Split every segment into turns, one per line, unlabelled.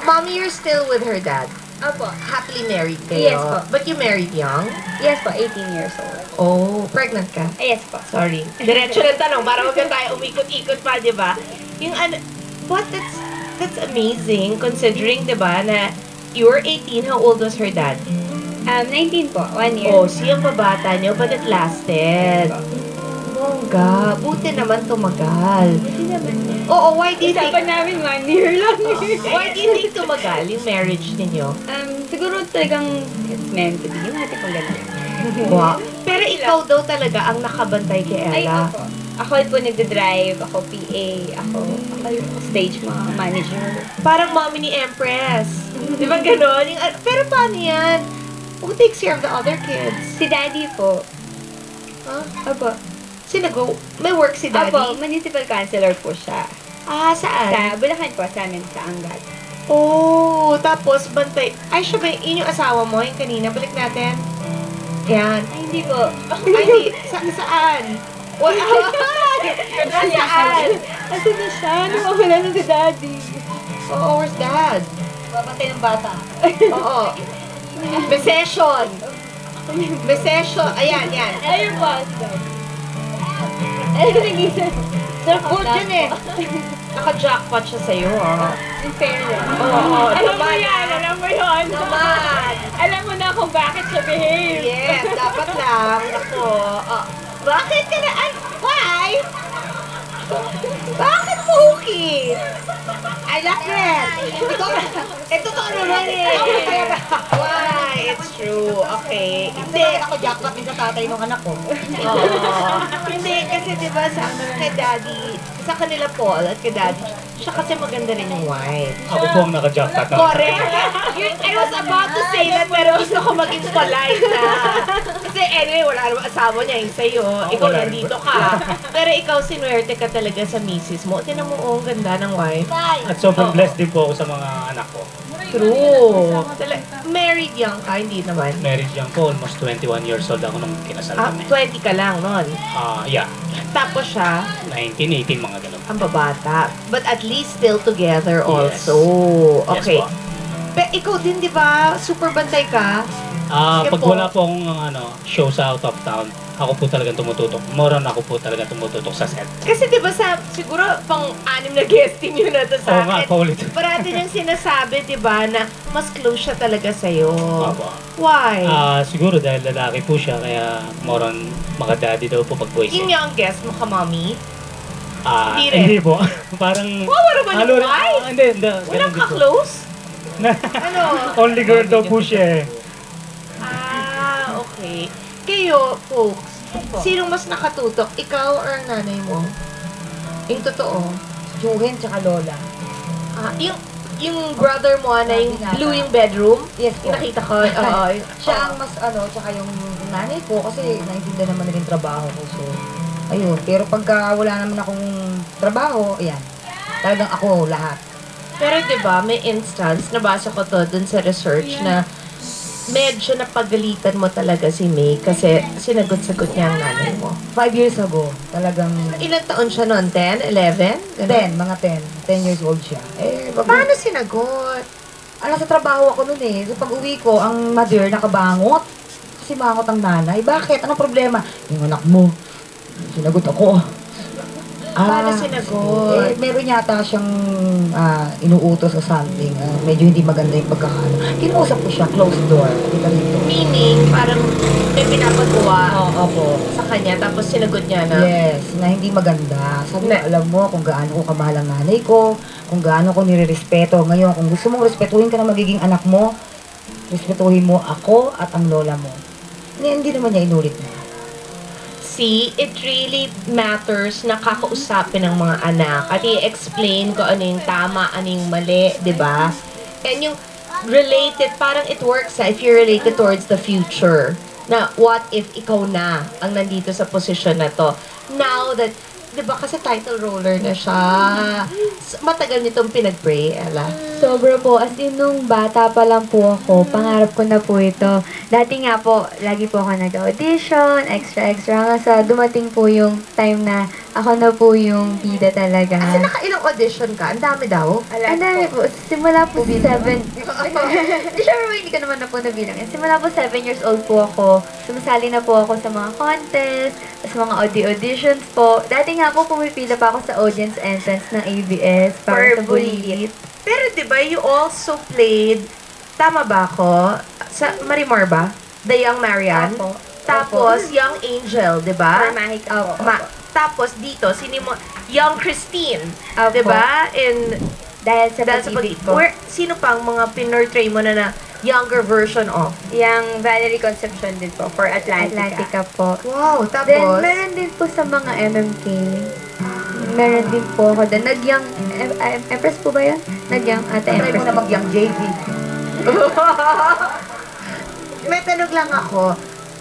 Mommy, you're still with her dad.
Opo.
Happily married kayo.
Yes po.
But you married young?
Yes po, 18 years old.
Oh, pregnant ka?
Yes po.
Sorry. Diretso ng tanong para wag na tayo umikot-ikot pa, di ba? Yung ano, but that's amazing considering, di ba, na you were 18, how old was her dad?
19 po, 1 year.
Oh, siyang babata niyo, but it lasted. Bongga, buti naman tumagal.
Hindi naman.
Oo, why do you think...
Usapan namin 1 year lang.
Why do you think tumagal yung marriage ninyo?
Siguro talagang it's meant to be. Yung hati kong gano'n.
Wow. Pero ikaw daw talaga ang nakabantay kay
Ay,
Ella.
opo. Ako po nagde-drive, ako PA, ako yung stage mga manager.
Parang mommy ni Empress. Di ba gano'n? Pero paano yan? Who takes care of the other kids?
Si Daddy po.
Huh?
Opo.
May work si Daddy?
Opo, municipal councilor po siya.
Ah, saan?
Sa Bulacan po, sa amin, sa Angat.
Oh, tapos bantay. Ay, siya ba, yun yung asawa mo, yung kanina. Balik natin. Yan.
Ay, hindi po.
Ay, di. Saan? What? Saan?
Asa na siya? Nawawala na si Daddy.
Oo, where's Dad?
Papatay ng bata.
Oo. Recession. Recession. Ayan, yan.
Ayun po, si Daddy. Ay, nag-isa.
Surfboard yun eh. Naka-jackpot siya sa'yo, ah.
In fairness.
Oo,
Alam mo
naman,
yan,
ah.
alam mo yun.
Naman.
Alam mo na kung bakit siya behave.
Yes, dapat lang. Ako. Bakit ka na? Why? Bakit Pookie? I love it. Ito to naman eh. Why? It's true. Okay. Hindi.
Ako jackpot din sa tatay ng anak ko.
Oo. Hindi, kasi diba sa kay Daddy, sa kanila Paul at kay Daddy, siya kasi maganda rin yung wife.
Ako po ang naka-jackpot na.
Correct. I was about to say that, pero gusto ko maging polite na. Kasi anyway, wala naman asawa niya yung sa'yo. Ikaw
wala
nandito ka. Pero ikaw, sinuwerte ka talaga sa misis mo. Tinan mo, oh, ang ganda ng wife.
At sobrang blessed din po ako sa mga anak ko.
True. Married young ka, hindi naman.
Married young po, almost 21 years old ako nung kinasal kami.
20 ka lang nun.
Yeah,
Tapos siya,
19, 18, mga ganun.
ang babata. But at least still together
Yes.
also. Okay.
Yes po.
Pero ikaw din, di ba? Super bantay ka?
Pag wala po akong show sa out of town, ako po talagang tumututok. More on ako po talagang tumututok sa set.
Kasi di ba siguro pang-anim na guesting yun na to
Oo
sa
nga,
akin.
paulit.
Parati niyang sinasabi, di ba, na mas close siya talaga sa'yo.
Opo.
Why?
Siguro dahil lalaki po siya, kaya more on mga daddy daw po pag boys.
Yun yung guest mo ka, mommy? Hindi rin.
Hindi po. Parang...
Wow, naman yung wife?
Hindi.
Walang
ganun din po.
ka-close? Ano?
Only girl daw po siya eh.
Okay. Kayo, folks, sinong mas nakatutok? Ikaw or ang nanay mo? Yung totoo.
Juhin tsaka Lola.
Yung brother mo na yung blue yung bedroom?
Yes po.
Yung nakita ko, oo.
Siya ang mas tsaka yung nanay ko kasi naintindihan naman nila yung trabaho ko. So, ayun. Pero pagka wala naman akong trabaho, ayan. Talagang ako lahat.
Pero 'di ba, may instance nabasa ko to dun sa research na medyo napagalitan mo talaga si May kasi sinagot-sagot niya ang nanay mo.
5 years ago, talagang
Ilang taon siya noon? 10? 11?
10, mga 10. 10 years old siya.
Paano sinagot?
Sa trabaho ako nun eh. So pag uwi ko, ang mother nakabangot. Kasi bangot ang nanay. Bakit? Anong problema? Yung anak mo. Sinagot ako.
Paano sinagot?
Meron yata siyang inuutos o something. Medyo hindi maganda yung pagkakaano. Kinausap ko siya, closed door. Kita rito.
Meaning, parang may pinapagawa
Opo.
sa kanya tapos sinagot niya na
Yes, na hindi maganda. Sabi ko, alam mo kung gaano ko kamahal ang nanay ko, kung gaano ko nirerespeto. Ngayon, kung gusto mong respetuhin ka na magiging anak mo, respetuhin mo ako at ang lola mo. Hindi naman niya inulit na.
See, it really matters na kakausapin ng mga anak at i-explain ko ano yung tama, ano yung mali, di ba? And yung related, parang it works if you're related towards the future. Na what if ikaw na ang nandito sa posisyon na to? Now that, di ba kasi title roller na siya, matagal nitong pinag-pray, Ella.
Sobra po. As in, nung bata pa lang po ako, pangarap ko na po ito. Dati nga po, lagi po ako nag-audition, extra. Hanggang sa dumating po yung time na ako na po yung bida talaga.
Kasi nakailang audition ka? Ang dami daw.
Ang dami po. Simula po 7. Di syempre hindi ko naman na po nabilang. Simula po 7 years old po ako. Sumasali na po ako sa mga contest, sa mga auditions po. Dati nga po pumipila pa ako sa audience entrance ng ABS para sa Bulilit.
Pero di ba you also played, tama ba ako? Sa Marimar ba? The Young Marian?
Opo.
Tapos, Young Angel, di ba?
Mahika po.
Tapos dito, Young Christine,
Opo.
di ba? In
Dahil sa
dahil sa
pag-ibig ko.
sino pang mga pinortray mo na younger version of?
Yung Valerie Concepcion din po for Atlantica.
Atlantica po.
Wow,
Then,
tapos?
meron din po sa mga MMK. Meron din po ako doon. Nag-young, Empress po ba yan? Nag-young ate
Try mo
Empress.
na mag-young JV.
May tanong lang ako.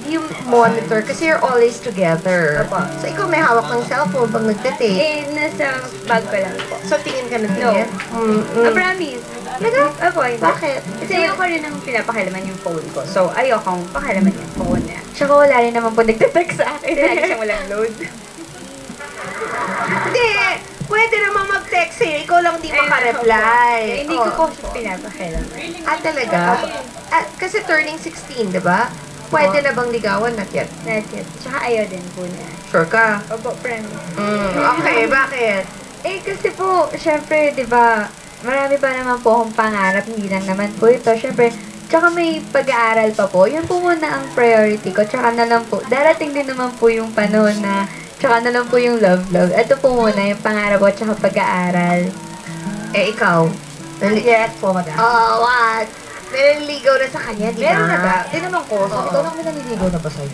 Do you monitor? Kasi you're always together.
Opo.
So, ikaw may hawak ng cellphone pag nagtitake.
Nasa bag ko lang po.
So, tingin ka ng tingin?
I promise. Opo, hindi.
Bakit?
Kasi ayoko rin ang pinapakilaman yung phone ko. So, ayokong pakilaman yung phone niya.
Tsaka wala rin naman po nagte-text sa akin.
Lagi siyang walang load.
Hindi! Pwede naman mag-text sa'yo. Ikaw lang di makareply.
Hindi ko po siya pinapakilaman.
Talaga? Kasi turning 16, di ba? Pwede na bang ligawan? Not yet.
Not yet. Tsaka ayaw din po niya.
Sure ka?
Opo, promise.
Okay, bakit?
Kasi po, syempre, di ba, marami pa naman po akong pangarap. Hindi lang naman po ito. Syempre, tsaka may pag-aaral pa po. Yun po muna ang priority ko. Tsaka na lang po, darating din naman po yung panahon na, tsaka na lang po yung love. Ito po muna, yung pangarap ko, tsaka pag-aaral.
Ikaw?
Yes po, madam.
Oh, what? May naliligaw na sa kanya, di ba?
Meron na ba? Tinanong ko, sabi ko, may naniligaw na ba sa'yo?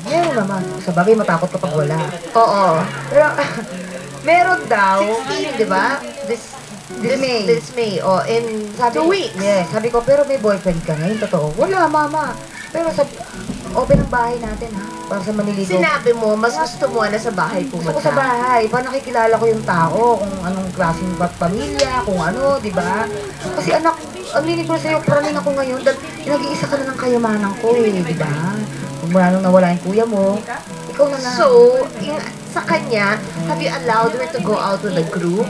Meron naman. Sa bagay, matakot kapag wala.
Oo.
Pero, meron daw.
16, di ba?
This May.
This May. Oh, in 2 weeks.
Yes, sabi ko, pero may boyfriend ka ngayon, totoo. Wala, mama. Pero sa open ang bahay natin, ha? Para sa maniligaw.
Sinabi mo, mas gusto mo na sa bahay
Gusto ko
pumunta.
sa bahay. Para nakikilala ko yung tao, kung anong klaseng pamilya, kung ano, di ba? Kasi anak, ang linig ko sa'yo, praning ako ngayon, dahil nag-iisa ka na ng kayamanan ko eh, di ba? Kung mula nung nawala yung kuya mo, ikaw na lang.
So, sa kanya, have you allowed her to go out with a group?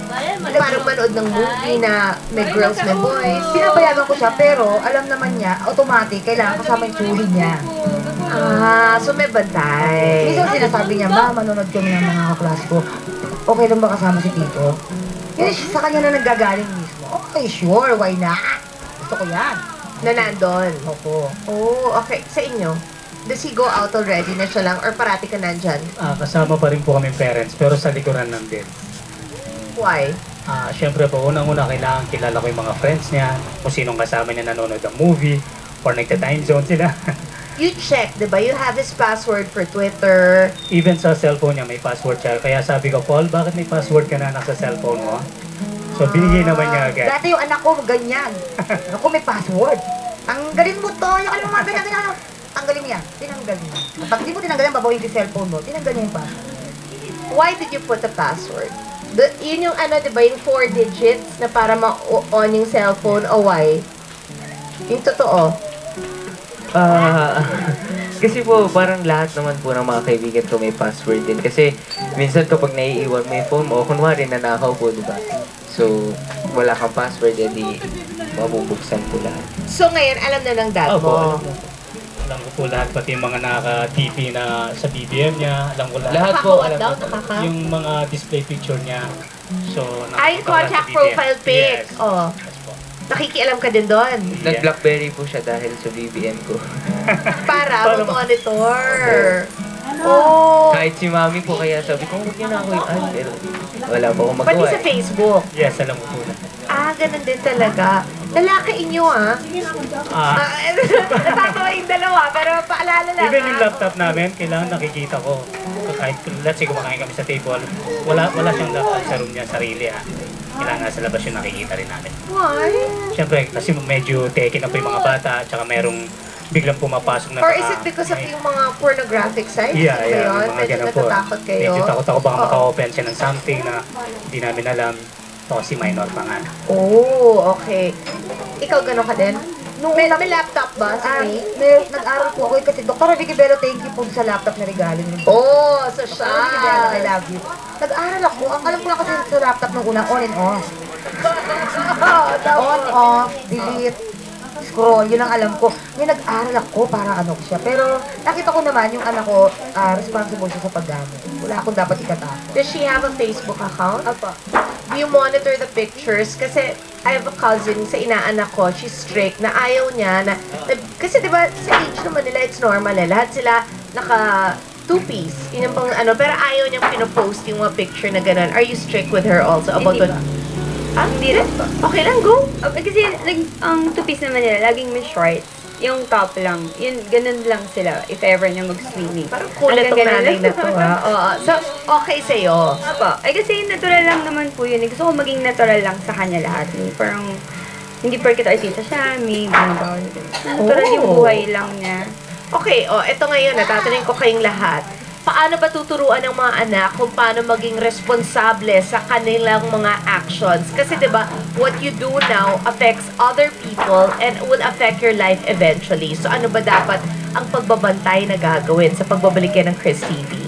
Parang manood ng movie na may girls, may boys.
Pinapayagan ko siya, pero alam naman niya, automatic, kailangan kasama yung tuloy niya.
So may bantay.
Minsan sinasabi niya, ma, manonood kami ng mga kaklase ko. Okay lang ba kasama si Tito? Yun, sa kanya na nanggagaling mismo. Okay, sure, why not? Gusto ko yan.
Na nandun.
Opo.
Oh, okay. Sa inyo? Does he go out already na siya lang or parati ka nandyan?
Kasama pa rin po kami parents, pero sa likuran lang din.
Why?
Siyempre po, unang-una kailangan kilala ko yung mga friends niya, kung sinong kasama niya nanonood ng movie, or nagta-time zone sila.
You check, di ba? You have his password for Twitter.
Even sa cellphone niya may password siya. Kaya sabi ko, Paul, bakit may password ka na nasa cellphone mo? So binigay naman niya agad.
Dati yung anak ko, ganyan. Ako may password. Tanggalin mo to. Yung ano mga ganyan. Tanggalin niya. Tinanggal niya. Pag di mo tinanggalin, babawin yung cellphone mo. Tinanggal niya yung password.
Why did you put a password? Yun yung ano, di ba? Yung 4 digits na para ma-on yung cellphone o why? Yung totoo.
Kasi po, parang lahat naman po ng mga kaibigan ko may password din. Kasi minsan kapag naiiwan mo yung phone mo, o kunwari nanakaw po, di ba? So, wala kang password, edi mabubuksan po lahat.
So ngayon, alam na ng dad
Opo,
mo.
alam ko po lahat, pati yung mga naka-TV na sa BBM niya, alam ko lahat.
Lahat po,
Nakaka-what
alam
daw?
ko.
Nakaka?
Yung mga display picture niya. So,
Ay,
nakikita ko lahat
contact
sa BBM.
profile pic.
Yes.
Oh.
Yes po.
Nakikialam ka din doon.
Nag-Blackberry po siya dahil sa BBM ko.
Para monitor. Oh.
Kahit si mami po, kaya sabi ko, huwag niyo na ako i-add. Pero wala pa akong
Pati
magawa.
sa Facebook.
Yes, alam ko po na.
Ganun din talaga. Lalaki inyo, natatawa yung dalawa, pero paalala lang.
Even yung laptop namin, kailangan nakikita ko. Kahit, let's say, kumakain kami sa table, wala siyang laptop sa room niya, sarili Kailangan nasa labas yung nakikita rin namin.
Why?
Siyempre, kasi medyo teke na po yung mga bata, tsaka merong biglang pumapasok na
Or is it because of yung mga pornographic sites?
Yeah,
Ano ba
yeah,
yun?
yung mga
Medyo
ganun po.
natatakot kayo?
Medyo takot ako baka
Oo.
maka-open siya ng something na hindi namin alam. Ito kasi minor pa nga.
Oh, okay. Ikaw gano'n ka din?
Nung
May,
una,
may laptop ba si May?
nag-aral po ako kasi Dr. Vicky Bello, thank you po sa laptop na regalo niyo.
Oh, so
Dr. Vicky Bello, I
siya.
love you. Nag-aral ako. Ang alam ko lang kasi sa laptop nung una, on and off. On, off, delete, scroll, yun ang alam ko. May nag-aral ako para ano ko siya. Pero nakita ko naman yung anak ko, responsible siya sa paggamit. Wala akong dapat ikatapos.
Does she have a Facebook account?
Opo.
Do you monitor the pictures? Kasi I have a cousin sa inaanak ko, she's strict, na ayaw niya na kasi diba sa age naman nila, it's normal eh. Lahat sila naka two-piece. Yun yung pang ano, pero ayaw niyang pinopost yung mga picture na ganun. Are you strict with her also about
Hindi
what?
ba?
Ah,
Hindi rin po.
Okay lang, go.
Kasi ang two-piece naman nila, laging may shorts. Yung top lang. Yun, ganun lang sila if ever na mag-swimming.
Parang kulit tong
Hanggang
nanay
ganun
na to, ha? Oo. So, okay sa'yo.
Opo. Ay kasi natural lang naman po yun. Gusto ko maging natural lang sa kanya lahat. Parang, hindi porket artista siya, may mga bawal. Natural yung buhay lang niya.
Okay, eto ngayon, natatanong ko kayong lahat. Paano ba tuturuan ng mga anak kung paano maging responsable sa kanilang mga actions? Kasi 'di ba, what you do now affects other people and will affect your life eventually. So ano ba dapat ang pagbabantay na gagawin sa pagbabalik yan ng Chris TV?